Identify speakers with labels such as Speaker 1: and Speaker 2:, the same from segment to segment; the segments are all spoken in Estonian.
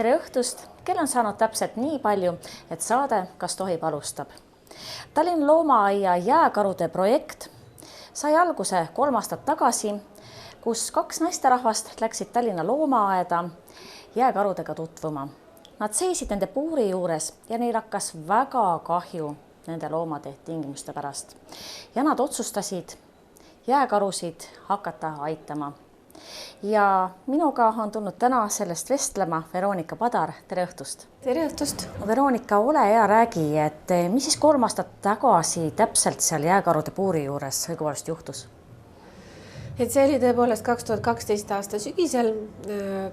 Speaker 1: Tere õhtust! Kell on saanud täpselt nii palju, et saade Kas tohib alustab. Tallinna loomaaia jääkarude projekt sai alguse 3 aastat tagasi, kus 2 naisterahvast läksid Tallinna loomaaeda jääkarudega tutvuma. Nad seisid nende puuri juures ja neil hakkas väga kahju nende loomade tingimuste pärast. Ja nad otsustasid jääkarusid hakata aitama. Ja minuga on tulnud täna sellest vestlema Veronika Padar. Tere õhtust!
Speaker 2: Tere õhtust!
Speaker 1: Veronika, ole hea, räägi, et mis siis 3 aastat tagasi täpselt seal jääkarude puuri juures õigupoolest juhtus?
Speaker 2: Et see oli tõepoolest 2012 aasta sügisel,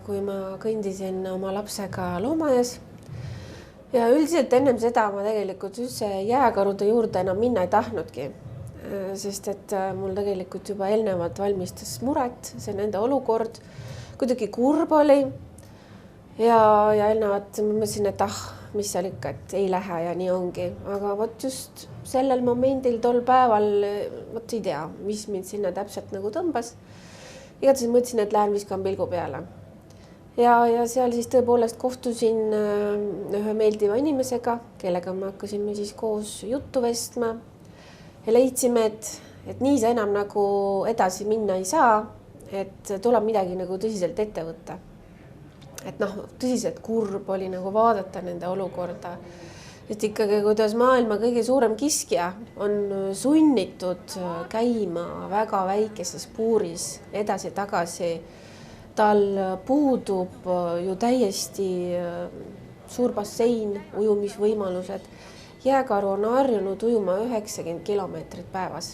Speaker 2: kui ma kõndisin oma lapsega loomaaias. Ja üldiselt ennem seda ma tegelikult üldse jääkarude juurde enam minna ei tahtnudki. Sest et mul tegelikult juba eelnevalt valmistas muret, see nende olukord. Kuidagi kurb oli. Ja eelnevalt ma mõtlesin, et mis seal ikka, et ei lähe ja nii ongi. Aga võt just sellel momendil tol päeval, võt ei tea, mis mind sinna täpselt nagu tõmbas. Igatahes mõtlesin, et lähen viskan pilgu peale. Ja seal siis tõepoolest kohtusin ühe meeldiva inimesega, kellega me hakkasime siis koos juttu vestma. Ja leidsime, et nii see enam nagu edasi minna ei saa, et tuleb midagi nagu tõsiselt ette võtta. Et tõsiselt kurb oli nagu vaadata nende olukorda. Et ikkagi, kuidas maailma kõige suurem kiskja on sunnitud käima väga väikeses puuris edasi-tagasi. Tal puudub ju täiesti suur bassein, ujumisvõimalused. Jääkaru on harjunud ujuma 90 kilomeetrit päevas.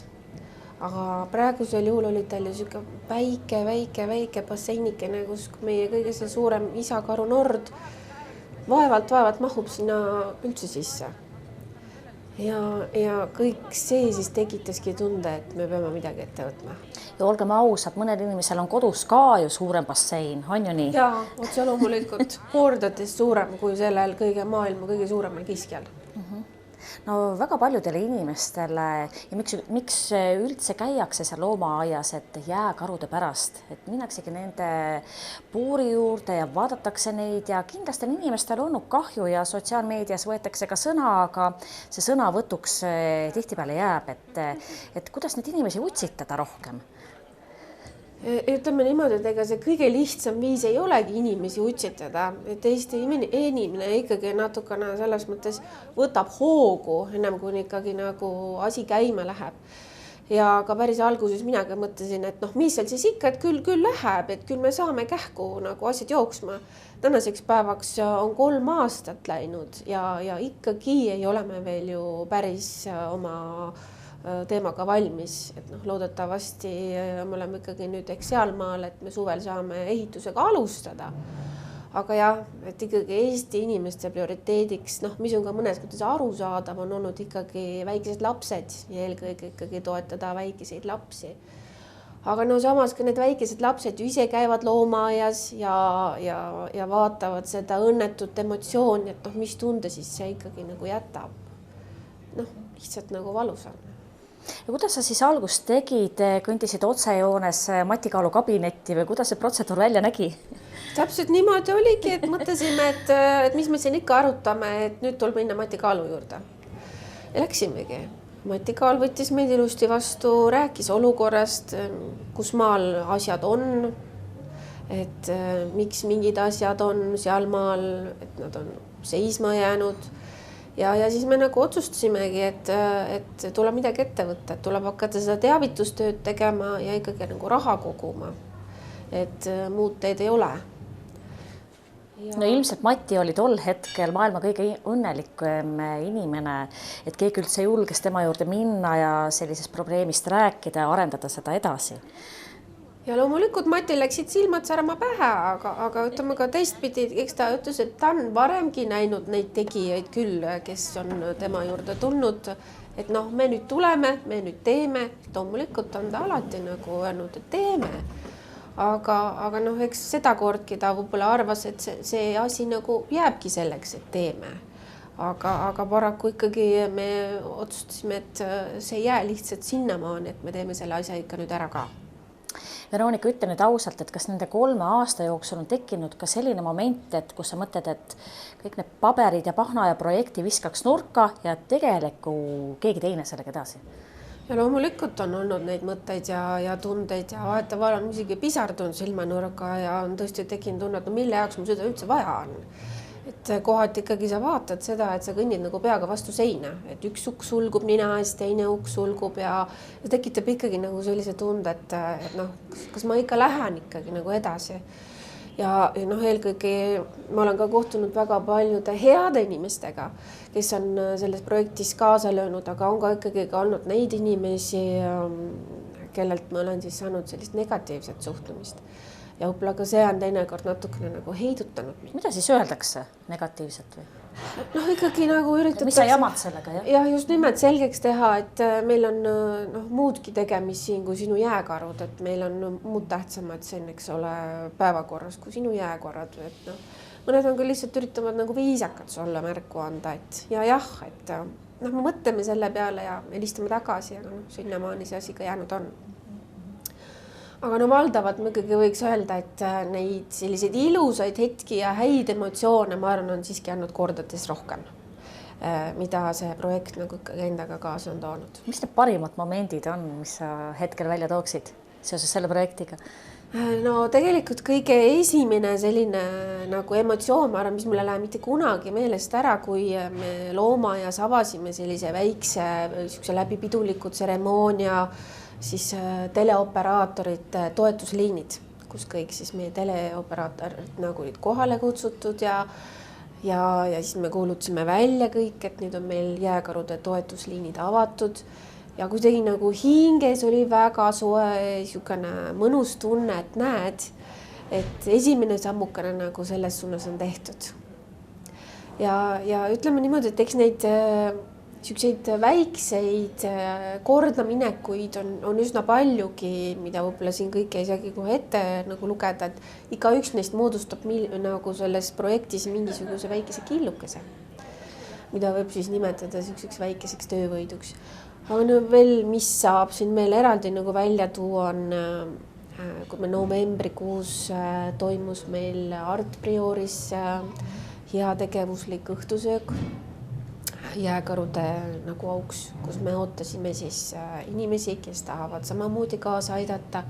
Speaker 2: Aga praegusel juhul oli tal ju väike basseinikene, kus meie kõige see suurem isakaru Nord vaevalt mahub sinna üldse sisse. Ja kõik see siis tekitaski tunde, et me peame midagi ette võtma.
Speaker 1: Ja olgem ausad, mõnel inimesel on kodus ka ju suurem bassein, on ju nii?
Speaker 2: Jaa, otse loomulikult kordades suurem kui sellel maailma kõige suuremal kiskjal.
Speaker 1: No väga paljudele inimestele ja miks üldse käiakse seal loomaaias, et jääkarude pärast, et minnaksegi nende puuri juurde ja vaadatakse neid ja kindlasti on inimestel olnud kahju ja sotsiaalmeedias võetakse ka sõna, aga see sõnavõtuks tihtipeale jääb, et kuidas neid inimesi utsitada rohkem?
Speaker 2: Ütleme niimoodi, et ega see kõige lihtsam viis ei olegi inimesi utsitada, et Eesti inimene ikkagi natukene selles mõttes võtab hoogu, ennem kui ikkagi nagu asi käima läheb. Ja ka päris alguses minagi mõtlesin, et mis seal siis ikka, et küll läheb, et küll me saame kähku nagu asjad jooksma. Tänaseks päevaks on 3 aastat läinud ja ikkagi ei ole me veel ju päris oma teemaga valmis, et loodetavasti me oleme ikkagi nüüd sealmaal, et me suvel saame ehitusega alustada. Aga jah, et ikkagi Eesti inimeste prioriteediks, mis on ka mõnes mõttes arusaadav, on olnud ikkagi väikesed lapsed ja eelkõige ikkagi toetada väikeseid lapsi. Aga samas ka need väikesed lapsed ju ise käivad loomaaias ja vaatavad seda õnnetut emotsiooni, et mis tunde siis see ikkagi nagu jätab. Lihtsalt nagu valus on.
Speaker 1: Ja kuidas sa siis algust tegid, kõndisid otsejoones Mati Kaalu kabinetti või kuidas see protseduur välja nägi?
Speaker 2: Täpselt niimoodi oligi, et mõtlesime, et mis me siin ikka arutame, et nüüd tuleb minna Mati Kaalu juurde. Ja läksimegi. Mati Kaal võttis meid ilusti vastu, rääkis olukorrast, kus maal asjad on, et miks mingid asjad on seal maal, et nad on seisma jäänud. Ja siis me nagu otsustasimegi, et tuleb midagi ette võtta, et tuleb hakata seda teavitustööd tegema ja ikkagi nagu raha koguma, et muud teed ei ole.
Speaker 1: No ilmselt Mati oli tol hetkel maailma kõige õnnelikum inimene, et keegi üldse julges tema juurde minna ja sellisest probleemist rääkida ja arendada seda edasi.
Speaker 2: Ja loomulikult Matil läksid silmad särama pähe, aga ütleme ka teistpidi, eks ta ütles, et ta on varemgi näinud neid tegijaid küll, kes on tema juurde tulnud, et me nüüd tuleme, me nüüd teeme, loomulikult on ta alati nagu öelnud, et teeme. Aga eks seda kordki ta võib-olla arvas, et see asi nagu jääbki selleks, et teeme. Aga paraku ikkagi me otsustasime, et see jää lihtsalt sinnamaani, et me teeme selle asja ikka nüüd ära ka.
Speaker 1: Veronika, ütle nüüd ausalt, et kas nende 3 aasta jooksul on tekkinud ka selline moment, et kus sa mõtled, et kõik need paberid ja pahna ja projekti viskaks nurka ja tegeliku keegi teine sellega edasi?
Speaker 2: Ja loomulikult on olnud neid mõtteid ja tundeid ja vahetevahel on isegi pisardunud silmanurga ja on tõesti tekkinud tunne, et no mille jaoks mul seda üldse vaja on. Et kohati ikkagi sa vaatad seda, et sa kõnnid nagu peaga vastu seina, et üks uks sulgub nina ees, teine uks sulgub ja tekitab ikkagi nagu sellise tunde, et noh, kas ma ikka lähen ikkagi nagu edasi. Ja noh, eelkõige ma olen ka kohtunud väga paljude heade inimestega, kes on selles projektis kaasa löönud, aga on ka ikkagi ka olnud neid inimesi, kellelt ma olen siis saanud sellist negatiivset suhtumist. Ja võib-olla ka see on teinekord natukene nagu heidutanud.
Speaker 1: Mida siis öeldakse negatiivselt või?
Speaker 2: Noh, ikkagi nagu üritatakse...
Speaker 1: Mis sa jamad sellega, jah?
Speaker 2: Ja just nimelt selgeks teha, et meil on muudki tegemist siin kui sinu jääkarud, et meil on muud tähtsamad siin, eks ole, päevakorras kui sinu jääkorrad. Et mõned on küll lihtsalt üritavad nagu viisakad sulle märku anda, et et me mõtleme selle peale ja helistame tagasi, aga sinnamaani see asi ka jäänud on. Aga valdavalt me ikkagi võiks öelda, et neid selliseid ilusaid hetki ja häid emotsioone, ma arvan, on siiski andnud kordades rohkem, mida see projekt nagu ikkagi endaga kaasa on toonud.
Speaker 1: Mis need parimad momendid on, mis sa hetkel välja tooksid seoses selle projektiga?
Speaker 2: No tegelikult kõige esimene selline nagu emotsioon, ma arvan, mis mulle läheb mitte kunagi meelest ära, kui me loomaaias avasime sellise väikse läbipiduliku tseremoonia, siis teleoperaatorid toetusliinid, kus kõik siis meie teleoperaatorid nagu olid kohale kutsutud ja siis me kuulutasime välja kõik, et nüüd on meil jääkarude toetusliinid avatud ja kuidagi nagu hinges oli väga soe, niisugune mõnus tunne, et näed, et esimene sammukene nagu selles suunas on tehtud. Ja ütleme niimoodi, et eks neid niisuguseid väikseid kordaminekuid on üsna paljugi, mida võib-olla siin kõike ei saagi kohe ette nagu lugeda, et iga üks neist moodustab nagu selles projektis mingisuguse väikese killukese, mida võib siis nimetada niisuguseks väikeseks töövõiduks. Aga veel, mis saab siin veel eraldi nagu välja tuua on, kui me novembrikuus toimus meil Art Prioris heategevuslik õhtusöök jääkarude nagu auks, kus me ootasime siis inimesi, kes tahavad samamoodi kaasa aidata.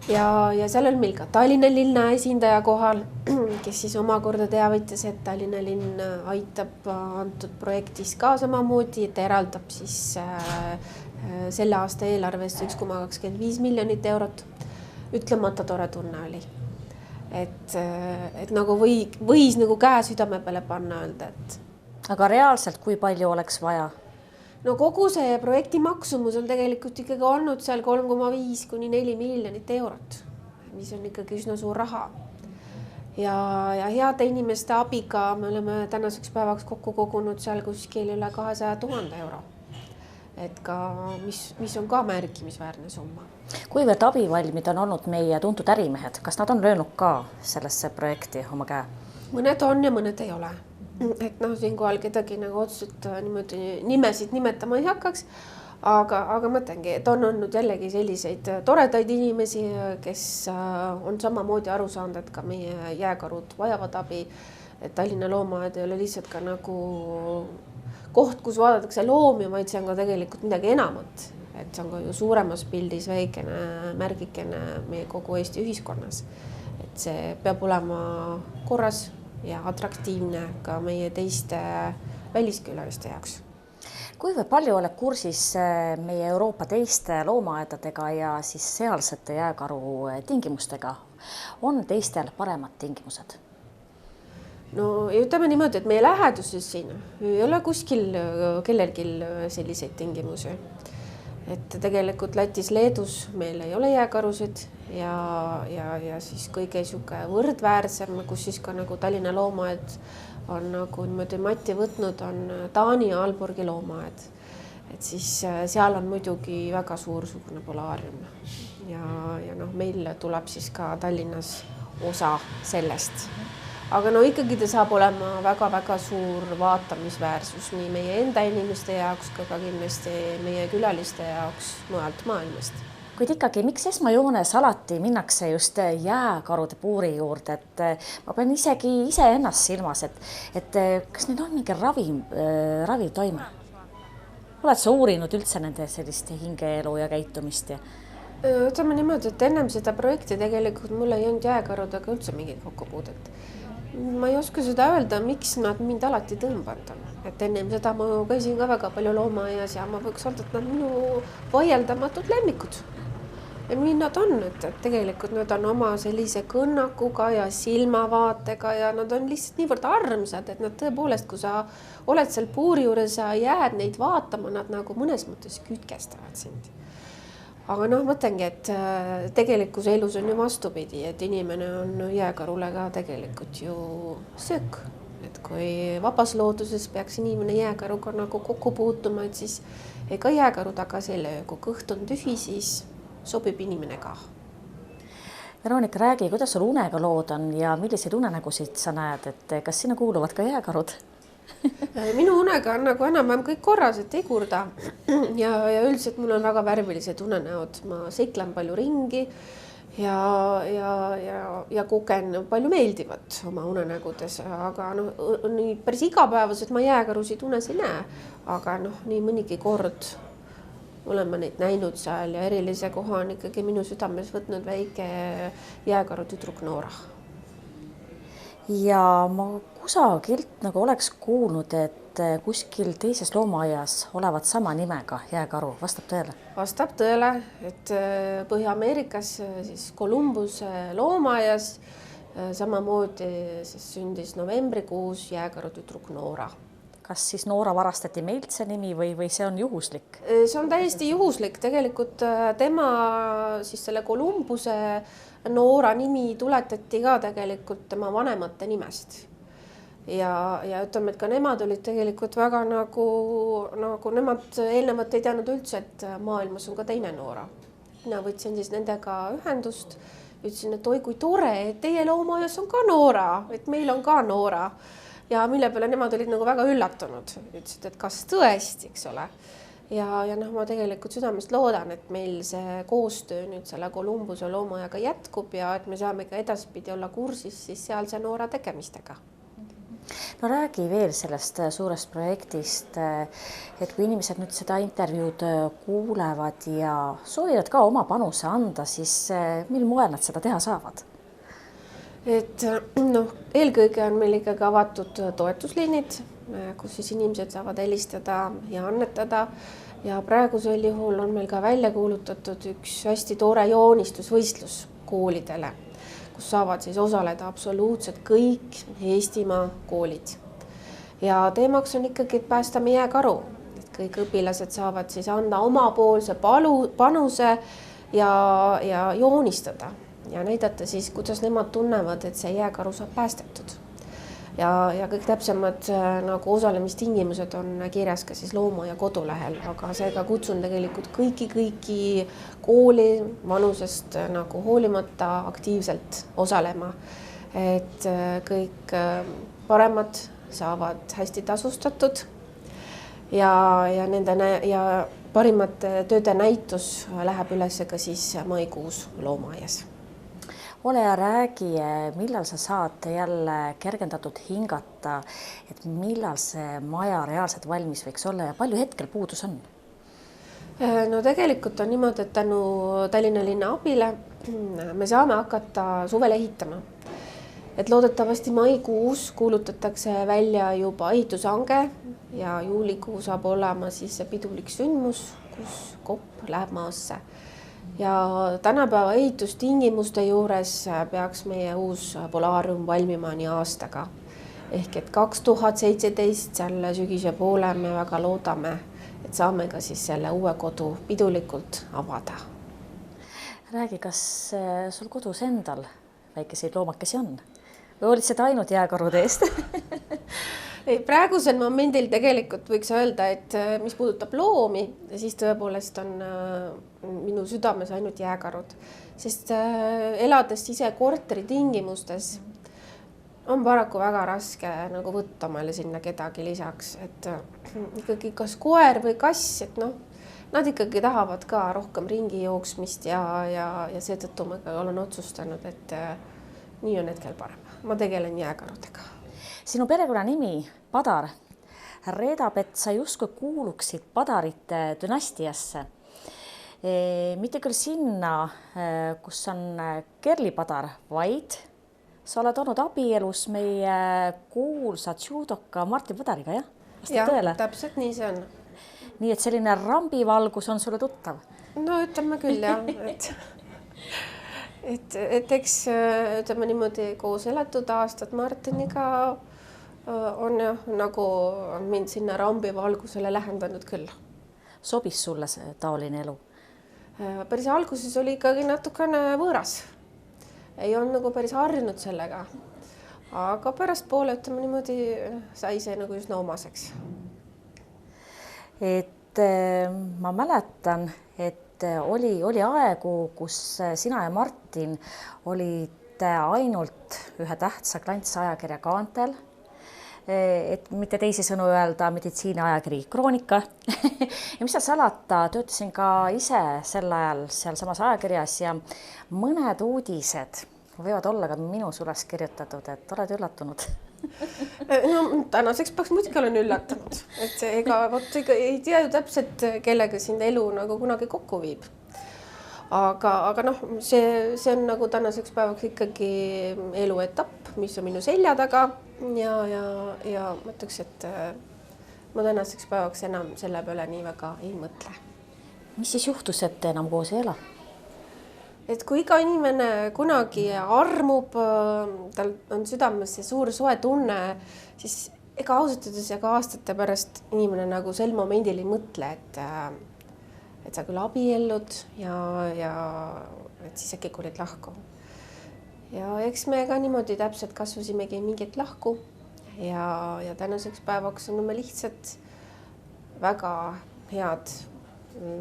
Speaker 2: Ja seal on meil ka Tallinna linna esindaja kohal, kes siis omakorda teavitas, et Tallinna linn aitab antud projektis ka samamoodi, et eraldab siis selle aasta eelarvest 1,25 miljonit eurot. Ütlemata tore tunne oli. Et nagu võis nagu käe südame peale panna öelda, et
Speaker 1: aga reaalselt, kui palju oleks vaja?
Speaker 2: No kogu see projekti maksumus on tegelikult ikkagi olnud seal 3,5 kuni 4 miljonit eurot, mis on ikkagi üsna suur raha. Ja heade inimeste abiga me oleme tänaseks päevaks kokku kogunud seal kuskil üle 200 000 euro. Et ka, mis on ka märkimisväärne summa.
Speaker 1: Kuivõrd abivalmid on olnud meie tuntud ärimehed? Kas nad on löönud ka sellesse projekti oma käe?
Speaker 2: Mõned on ja mõned ei ole. Et siinkohal kedagi nagu otseselt niimoodi nimesid nimetama ei hakkaks, aga mõtlengi, et on olnud jällegi selliseid toredaid inimesi, kes on samamoodi aru saanud, et ka meie jääkarud vajavad abi, et Tallinna loomaaed ei ole lihtsalt ka nagu koht, kus vaadatakse loomi, vaid see on ka tegelikult midagi enamat, et see on ka ju suuremas pildis väikene märgikene meie kogu Eesti ühiskonnas, et see peab olema korras ja atraktiivne ka meie teiste väliskülaliste jaoks.
Speaker 1: Kuivõrd palju oled kursis meie Euroopa teiste loomaaedadega ja siis sealsete jääkaru tingimustega? On teistel paremad tingimused?
Speaker 2: No ütleme niimoodi, et meie läheduses siin ei ole kuskil kellelgi selliseid tingimusi. Et tegelikult Lätis, Leedus meil ei ole jääkarusid ja siis kõige võrdväärsem, kus siis ka nagu Tallinna loomaaed on nagu niimoodi matti võtnud, on Taani ja Aalborgi loomaaed. Et siis seal on muidugi väga suursugune polaarium ja meil tuleb siis ka Tallinnas osa sellest. Aga ikkagi ta saab olema väga-väga suur vaatamisväärsus nii meie enda inimeste jaoks, ka kindlasti meie külaliste jaoks mujalt maailmast.
Speaker 1: Kuid ikkagi, miks esmajoones alati minnakse just jääkarude puuri juurde, et ma pean isegi iseennast silmas, et kas neil on mingi raviv toime? Oled sa uurinud üldse nende sellist hingeelu ja käitumist?
Speaker 2: Ütleme niimoodi, et ennem seda projekti tegelikult mul ei olnud jääkarudega üldse mingit kokkupuudet. Ma ei oska seda öelda, miks nad mind alati tõmbanud on. Et ennem seda ma käisin ka väga palju loomaaias ja ma võiks öelda, et nad minu vaieldamatud lemmikud. Ja nii nad on, et tegelikult nad on oma sellise kõnnakuga ja silmavaatega ja nad on lihtsalt niivõrd armsad, et nad tõepoolest, kui sa oled seal puuri juures ja jääd neid vaatama, nad nagu mõnes mõttes kütkestavad sind. Aga mõtlengi, et tegelikus elus on ju vastupidi, et inimene on jääkarule ka tegelikult ju söök. Et kui vabas looduses peaks inimene jääkaruga nagu kokku puutuma, et siis ega jääkaru tagasi ei löö. Kui kõht on tühi, siis sobib inimene ka.
Speaker 1: Veronika, räägi, kuidas sul unega lood on ja milliseid unenägusid sa näed, et kas sinna kuuluvad ka jääkarud?
Speaker 2: Minu unega on nagu enam-vähem kõik korras, et ei kurda. Ja üldiselt mul on väga värvilised unenäod. Ma seiklen palju ringi ja kogen palju meeldivat oma unenägudes. Aga nii päris igapäevaselt ma jääkarusid unes ei näe. Aga nii mõnigi kord olen ma neid näinud seal ja erilise koha on ikkagi minu südames võtnud väike jääkaru tüdruk Noora.
Speaker 1: Ja ma kusagilt nagu oleks kuulnud, et kuskil teises loomaaias olevat sama nimega jääkaru. Vastab tõele?
Speaker 2: Vastab tõele, et Põhja-Ameerikas siis Columbuse loomaaias samamoodi siis sündis novembrikuus jääkaru tüdruk Noora.
Speaker 1: Kas siis Noora varastati meilt see nimi või see on juhuslik?
Speaker 2: See on täiesti juhuslik. Tegelikult tema siis selle Columbuse Noora nimi tuletati ka tegelikult tema vanemate nimest. Ja ütleme, et ka nemad olid tegelikult väga nagu nemad eelnevalt ei teadnud üldse, et maailmas on ka teine Noora. Mina võtsin siis nendega ühendust, ütlesin, et oi kui tore, et teie loomaaias on ka Noora, et meil on ka Noora. Ja mille peale nemad olid nagu väga üllatunud. Ütlesid, et kas tõesti, eks ole. Ja ma tegelikult südamest loodan, et meil see koostöö nüüd selle Columbuse loomaajaga jätkub ja et me saame ka edaspidi olla kursis siis sealse Noora tegemistega.
Speaker 1: No räägi veel sellest suurest projektist, et kui inimesed nüüd seda intervjuud kuulevad ja soovivad ka oma panuse anda, siis mil moel nad seda teha saavad?
Speaker 2: Et eelkõige on meil ikkagi avatud toetusliinid, kus siis inimesed saavad helistada ja annetada ja praegusel juhul on meil ka välja kuulutatud üks hästi tore joonistusvõistlus koolidele, kus saavad siis osaleda absoluutselt kõik Eestimaa koolid. Ja teemaks on ikkagi, et päästame jääkaru, et kõik õpilased saavad siis anda omapoolse panuse ja joonistada. Ja näidata siis, kuidas nemad tunnevad, et see jääkaru saab päästetud. Ja kõik täpsemad nagu osalemistingimused on kirjas ka siis looma- ja kodulehel, aga seega kutsun tegelikult kõiki kooli vanusest nagu hoolimata aktiivselt osalema. Et kõik paremad saavad hästi tasustatud ja parimate tööde näitus läheb üles ka siis maikuus loomaaias.
Speaker 1: Ole ja räägi, millal sa saad jälle kergendatud hingata, et millal see maja reaalselt valmis võiks olla ja palju hetkel puudus on?
Speaker 2: No tegelikult on niimoodi, et tänu Tallinna linna abile me saame hakata suvel ehitama. Et loodetavasti maikuus kuulutatakse välja juba ehitushange ja juulikuu saab olema siis see pidulik sündmus, kus kopp läheb maasse. Ja tänapäeva ehitustingimuste juures peaks meie uus Polarium valmima nii aastaga. Ehk et 2017 selle sügise poole me väga loodame, et saame ka siis selle uue kodu pidulikult avada.
Speaker 1: Räägi, kas sul kodus endal väikeseid loomakesi on? Või olid seda ainult jääkarude eest?
Speaker 2: Praegusel momendil tegelikult võiks öelda, et mis puudutab loomi, siis tõepoolest on minu südames ainult jääkarud. Sest elades ise korteri tingimustes on paraku väga raske nagu võtta omale sinna kedagi lisaks. Et ikkagi kas koer või kass, et nad ikkagi tahavad ka rohkem ringi jooksmist ja seetõttu ma ka olen otsustanud, et nii on hetkel parem. Ma tegelen jääkarudega.
Speaker 1: Sinu perekonnanimi Padar reedab, et sa justkui kuuluksid padarite dünastiasse. Mitte küll sinna, kus on Kerli Padar, vaid sa oled olnud abielus meie kuulsa judoka Martin Padariga, jah?
Speaker 2: Jah, täpselt nii see on.
Speaker 1: Nii et selline rambivalgus on sulle tuttav?
Speaker 2: No ütleme küll, jah. Et eks ütleme niimoodi koos elatud aastad Martiniga on jah, nagu mind sinna rambivalgusele lähendanud küll.
Speaker 1: Sobis sulle see taoline elu?
Speaker 2: Päris alguses oli ikkagi natukene võõras. Ei olnud nagu päris harjunud sellega. Aga pärast poole, ütleme niimoodi, sai see nagu üsna omaseks.
Speaker 1: Et ma mäletan, et oli aegu, kus sina ja Martin olid ainult ühe tähtsa klantsajakirja kaantel, et mitte teisi sõnu öelda meditsiiniajakiri Kroonika. Ja mis seal salata, töötasin ka ise sel ajal seal samas ajakirjas ja mõned uudised võivad olla ka minu sules kirjutatud, et oled üllatunud?
Speaker 2: No tänaseks päevaks muidugi olen üllatunud, et ega ei tea ju täpselt, kellega sind elu nagu kunagi kokku viib. Aga noh, see on nagu tänaseks päevaks ikkagi eluetapp, mis on minu selja taga ja mõtleks, et ma tänaseks päevaks enam selle peale nii väga ei mõtle.
Speaker 1: Mis siis juhtus, et enam koos ei ela?
Speaker 2: Et kui iga inimene kunagi armub, tal on südames see suur soe tunne, siis ega ausalt öeldes ja ka aastate pärast inimene nagu sel momendil ei mõtle, et sa küll abiellud ja et siis äkki olid lahku. Ja eks me ka niimoodi täpselt kasvasimegi mingit lahku ja tänaseks päevaks on me lihtsalt väga head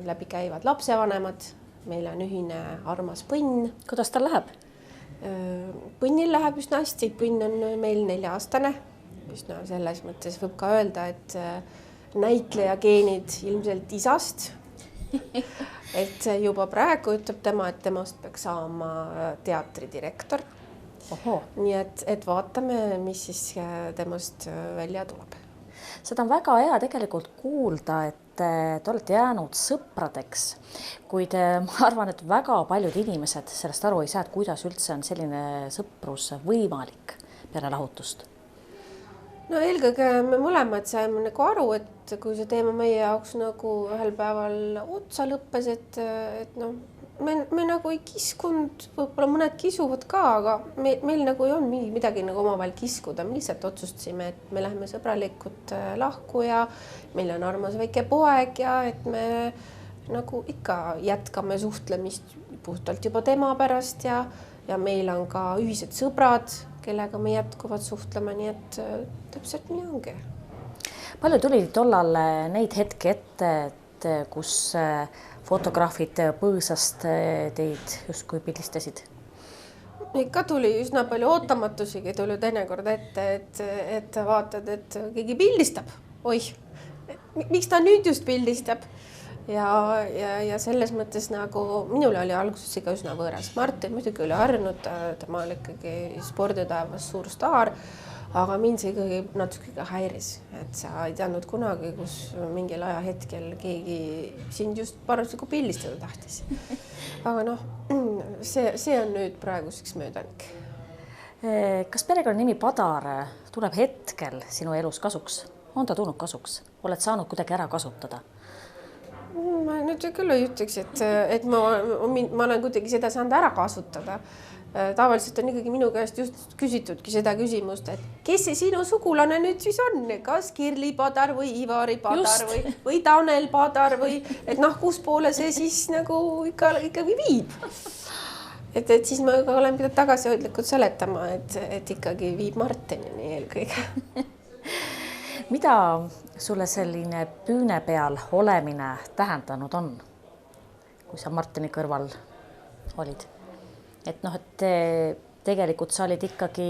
Speaker 2: läbikäivad lapsevanemad. Meil on ühine armas põnn.
Speaker 1: Kuidas tal läheb?
Speaker 2: Põnnil läheb üsna hästi. Põnn on meil 4-aastane. Üsna selles mõttes võib ka öelda, et näitleja geenid ilmselt isast. Et juba praegu ütleb tema, et temast peaks saama teatridirektor.
Speaker 1: Oho.
Speaker 2: Nii et vaatame, mis siis temast välja tuleb.
Speaker 1: Seda on väga hea tegelikult kuulda, et te olete jäänud sõpradeks, kuid ma arvan, et väga paljud inimesed sellest aru ei saa, et kuidas üldse on selline sõprus võimalik peale lahutust.
Speaker 2: No eelkõige me mõlemad saime nagu aru, et kui see teema meie jaoks nagu ühel päeval otsa lõppes, et noh, me nagu ei kiskunud, võib-olla mõned kisuvad ka, aga meil nagu ei olnud midagi nagu omavahel kiskuda. Me lihtsalt otsustasime, et me läheme sõbralikult lahku ja meil on armas väike poeg ja et me nagu ikka jätkame suhtlemist puhtalt juba tema pärast ja meil on ka ühised sõbrad, kellega me jätkuvad suhtlema, nii et täpselt nii ongi.
Speaker 1: Palju tuli tollal neid hetki ette, et kus fotograafid põõsast teid justkui pildistasid?
Speaker 2: Ikka tuli üsna palju ootamatusiga, tuli teinekord ette, et vaatad, et keegi pildistab. Oih, miks ta nüüd just pildistab? Ja selles mõttes nagu minule oli alguses ikka üsna võõras. Martin muidugi oli harjunud, tema oli ikkagi sporditaevas suur staar, aga mind see ikkagi natuke häiris, et sa ei teadnud kunagi, kus mingil ajahetkel keegi sind just parasjagu pildistada tahtis. Aga noh, see on nüüd praeguseks möödanik.
Speaker 1: Kas perekonnanimi Padar tuleb hetkel sinu elus kasuks? On ta tulnud kasuks? Oled saanud kuidagi ära kasutada?
Speaker 2: Ma nüüd küll ei ütleks, et ma olen kuidagi seda saanud ära kasutada. Tavaliselt on ikkagi minu käest just küsitudki seda küsimust, et kes see sinu sugulane nüüd siis on? Kas Kirli Padar või Ivari Padar või Tanel Padar või et noh, kus poole see siis nagu ikkagi viib? Et siis ma olen pidanud tagasihoidlikult seletama, et ikkagi viib Martinini eelkõige.
Speaker 1: Mida sulle selline püüne peal olemine tähendanud on, kui sa Martini kõrval olid? Et noh, et tegelikult sa olid ikkagi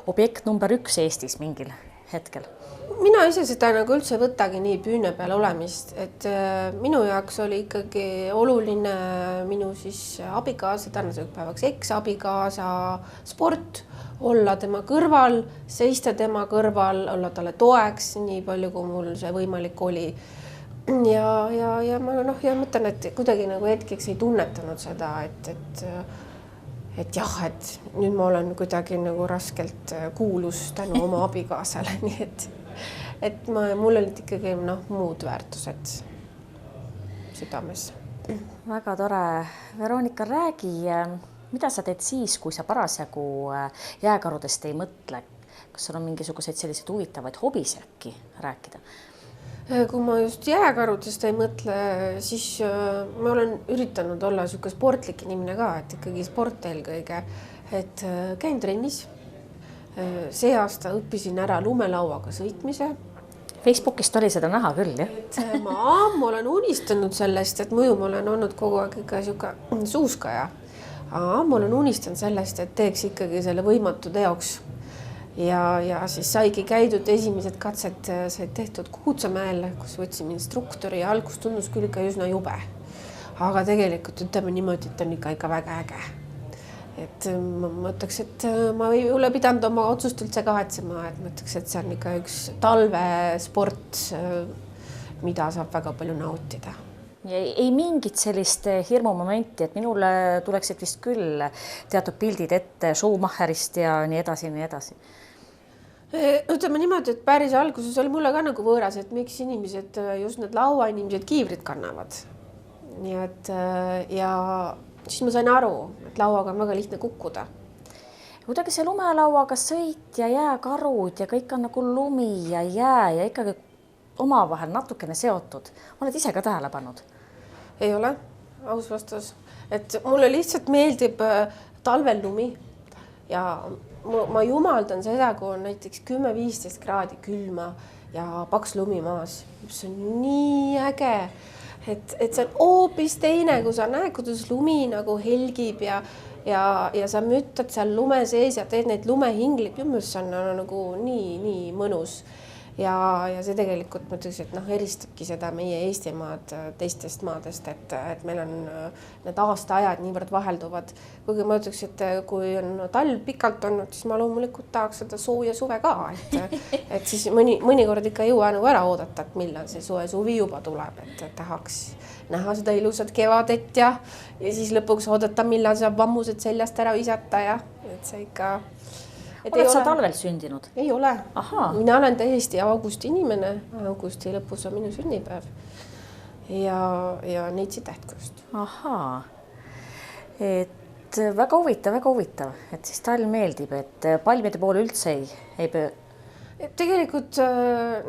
Speaker 1: objekt number 1 Eestis mingil hetkel.
Speaker 2: mina ise seda nagu üldse ei võtagi nii püüne peal olemist, et minu jaoks oli ikkagi oluline minu siis abikaasa, tänaseks päevaks eks-abikaasa sport, olla tema kõrval, seista tema kõrval, olla talle toeks nii palju, kui mul see võimalik oli. Ja ma mõtlen, et kuidagi nagu hetkeks ei tunnetanud seda, et jah, et nüüd ma olen kuidagi nagu raskelt kuulus tänu oma abikaasale, nii et mul olid ikkagi muud väärtused südames.
Speaker 1: Väga tore. Veronika, räägi, mida sa teed siis, kui sa parasjagu jääkarudest ei mõtle? Kas sul on mingisuguseid selliseid huvitavaid hobisi äkki rääkida?
Speaker 2: Kui ma just jääkarudest ei mõtle, siis ma olen üritanud olla selline sportlik inimene ka, et ikkagi sport eelkõige, et käin trennis. See aasta õppisin ära lumelauaga sõitmise.
Speaker 1: Facebookist oli seda näha küll, jah?
Speaker 2: Et ma ammu olen unistanud sellest, et muidu ma olen olnud kogu aeg ikka selline suuskaja. Ammu olen unistanud sellest, et teeks ikkagi selle võimatu teoks. Ja siis saigi käidud esimesed katsed said tehtud Kuutsamäel, kus võtsin instruktori ja algus tundus küll ikka üsna jube. Aga tegelikult ütleme niimoodi, et on ikka väga äge. Et ma mõtleks, et ma ei ole pidanud oma otsust üldse kahetsema, et mõtleks, et see on ikka üks talvesport, mida saab väga palju nautida.
Speaker 1: Ja ei mingit sellist hirmumomenti, et minule tuleksid vist küll teatud pildid ette Schumacherist ja nii edasi.
Speaker 2: Ütleme niimoodi, et päris alguses oli mulle ka nagu võõras, et miks inimesed, just need lauainimesed kiivrid kannavad. Nii et ja siis ma sain aru, et lauaga on väga lihtne kukkuda.
Speaker 1: Kuidagi see lumelauaga sõit ja jääkarud ja kõik on nagu lumi ja jää ja ikkagi omavahel natukene seotud. Oled ise ka tähele pannud?
Speaker 2: Ei ole, aus vastus. Et mulle lihtsalt meeldib talvel lumi ja ma jumaldan seda, kui on näiteks 10-15 kraadi külma ja paks lumi maas. See on nii äge, et see on hoopis teine, kui sa näed, kuidas lumi nagu helgib ja sa müttad seal lume sees ja teed neid lumehinglid. See on nagu nii mõnus. Ja see tegelikult mõtleks, et eristabki seda meie Eestimaad teistest maadest, et meil on need aastaajad niivõrd vahelduvad. Kuigi ma ütleks, et kui on talv pikalt olnud, siis ma loomulikult tahaks seda sooja suve ka. Et siis mõnikord ikka ei jõua nagu ära oodata, et millal see soe suvi juba tuleb, et tahaks näha seda ilusat kevadet ja siis lõpuks oodata, millal saab vammused seljast ära visata ja et see ikka...
Speaker 1: Oled sa talvel sündinud?
Speaker 2: Ei ole.
Speaker 1: Aha.
Speaker 2: Mina olen täiesti augusti inimene. Augusti lõpus on minu sünnipäev. Ja neitsi tähtkust.
Speaker 1: Ahaa. Et väga huvitav. Et siis talv meeldib, et palmide poole üldse ei pöö.
Speaker 2: Tegelikult,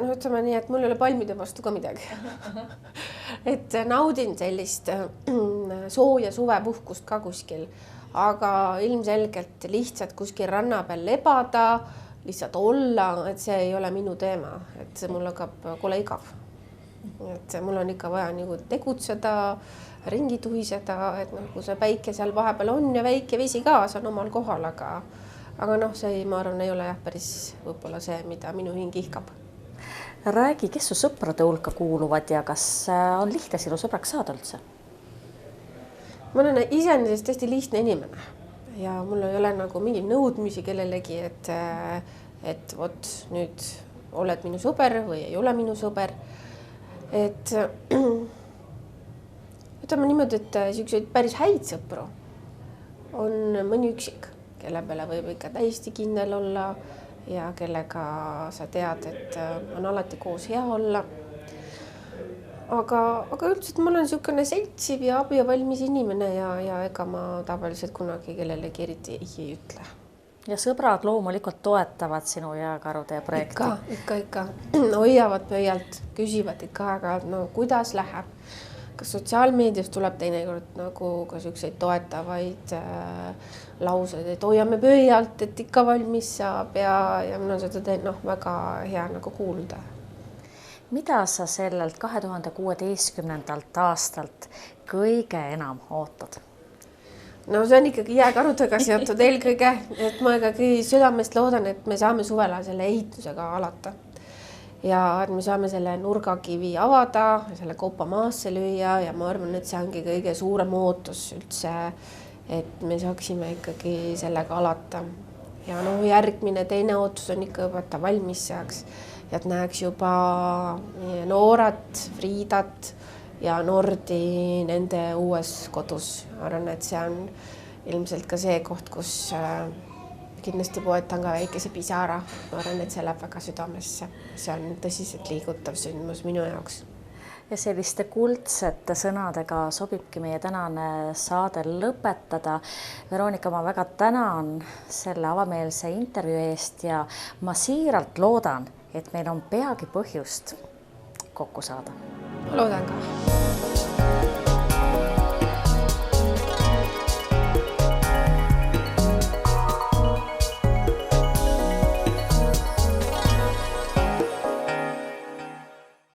Speaker 2: ütleme nii, et mul ei ole palmide vastu ka midagi. Et naudin sellist sooja suvepuhkust ka kuskil. Aga ilmselgelt lihtsalt kuskil ranna peal lebada, lihtsalt olla, et see ei ole minu teema, et see mul hakkab kole igav. Et mul on ikka vaja nagu tegutseda, ringi tuhiseda, et kui see päike seal vahepeal on ja väike vesi ka, see on omal kohal, aga see, ma arvan, ei ole päris võib-olla see, mida minu hing ihkab.
Speaker 1: Räägi, kes su sõprade hulka kuuluvad ja kas on lihtne sinu sõbraks saada üldse?
Speaker 2: Ma olen iseenesest hästi lihtne inimene ja mul ei ole nagu mingi nõudmisi kellelegi, et vot nüüd oled minu sõber või ei ole minu sõber. Et ütleme niimoodi, et selliseid päris häid sõpru on mõni üksik, kelle peale võib ikka täiesti kindel olla ja kellega sa tead, et on alati koos hea olla. Aga üldiselt ma olen selline seltsiv ja abivalmis inimene ja ega ma tavaliselt kunagi kellelegi eriti ei ütle.
Speaker 1: Ja sõbrad loomulikult toetavad sinu jääkarude projekti?
Speaker 2: Ikka. Hoiavad pöialt, küsivad ikka aega, kuidas läheb. Kas sotsiaalmeedias tuleb teinekord nagu ka selliseid toetavaid lauseid, et hoiame pöialt, et ikka valmis saab ja seda teen väga hea nagu kuulda.
Speaker 1: Mida sa sellelt 2016. aastalt kõige enam ootad?
Speaker 2: See on ikkagi jääkarudega seotud eelkõige, et ma ikkagi südamest loodan, et me saame suvela selle ehitusega alata. ja et me saame selle nurgakivi avada, selle kopa maasse lüüa ja ma arvan, et see ongi kõige suurem ootus üldse, et me saaksime ikkagi sellega alata. Ja järgmine teine ootus on ikka juba, et ta valmis saaks ja et näeks juba Noorat, Friidat ja Nordi nende uues kodus. Ma arvan, et see on ilmselt ka see koht, kus kindlasti poetan ka väikese pisara. Ma arvan, et see läheb väga südamesse. See on tõsiselt liigutav sündmus minu jaoks.
Speaker 1: Ja selliste kuldsete sõnadega sobibki meie tänane saade lõpetada. Veronika, ma väga tänan selle avameelse intervjuu eest ja ma siiralt loodan, et meil on peagi põhjust kokku saada.
Speaker 2: Ma loodan ka.